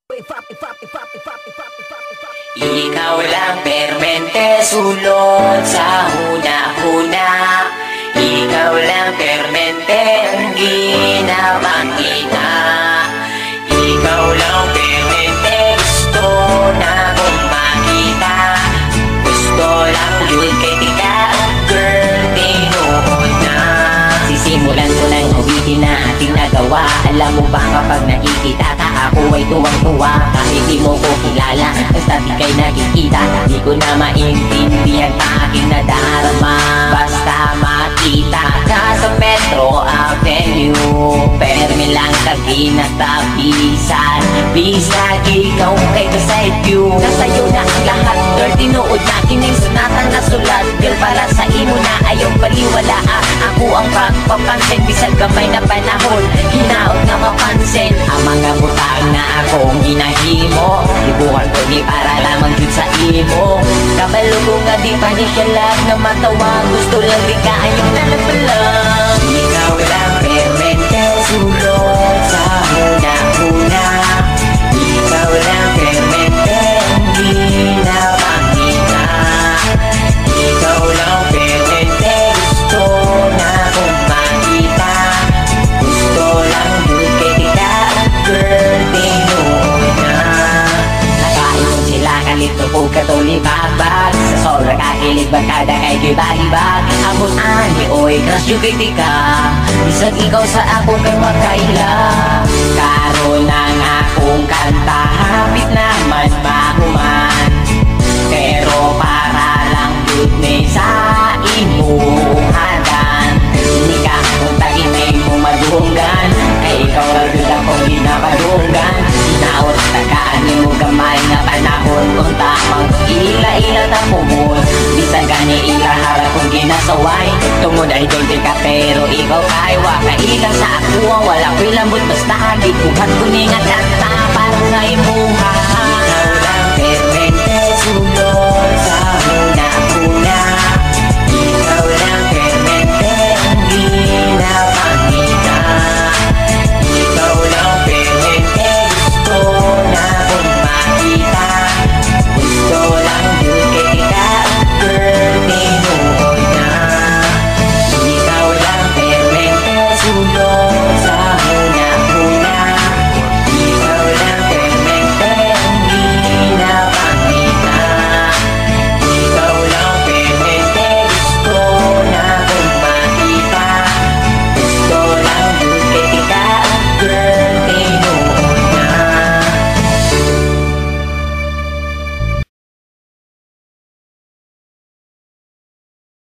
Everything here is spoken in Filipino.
Ikaw lang permente sulod sa huna-huna. Ikaw lang permente ang ginapakita. Ikaw lang permente gusto na kong makita. Gusto lang yun kay tika, girl, tinuod na. Sisimulan ko lang ulitin na ating nagawa. Alam mo ba kapag nakikita ka, ako ay tuwang-tuwa. Kahit di mo ko kilala, basta di kay nakikita. Di ko na maintindihan pa aking nadarama. Basta makita ka sa Metro Avenue, permi lang kaginatabisan. Bisag ikaw kay beside you. Nasa'yo na ang lahat, girl, tinuod na kining sunatan na sulat. Girl, para sa imo na ayaw baliwalaan. Ako ang pagpapansin, bisag gamay na panahon, hinaot na mapansin ang mga butang na akong ginahimo. Ibukan ko ni para lamang yun sa imo. Kabalo ko nga di pa ni siya lang na matawa. Gusto lang di ka ayaw na nagpalang. Ikaw lang permente sulod sa huna-huna. Ikaw lang permente ang ginapakita. Ikaw lang permente gusto na kong makita. Gusto lang yun kay tika, girl, tinuod na. Nakaingon sila kalito po katulibag-bag. Sa sobra kakilig bagkada kay gibag-ibag. Amon ani oy crush yung kay tika. Bisag ikaw sa ako kay makaila. Karon ang akong kanta hapit naman mahuman. Pero para lang yun ni sa imong hadan. Hindi ka kung taginay mo madunggan. Kay ikaw lang yun akong ginapadunggan. Hinaot takaan mo gamay na panahon. Kung tamang ila-ila na mumon. Bisa gani ilahara kong ginasaway. Tungod ay doon ka pero ikaw kay waka ilang sa ako. Wala ko'y lambot basta agit. Bukat kuningat at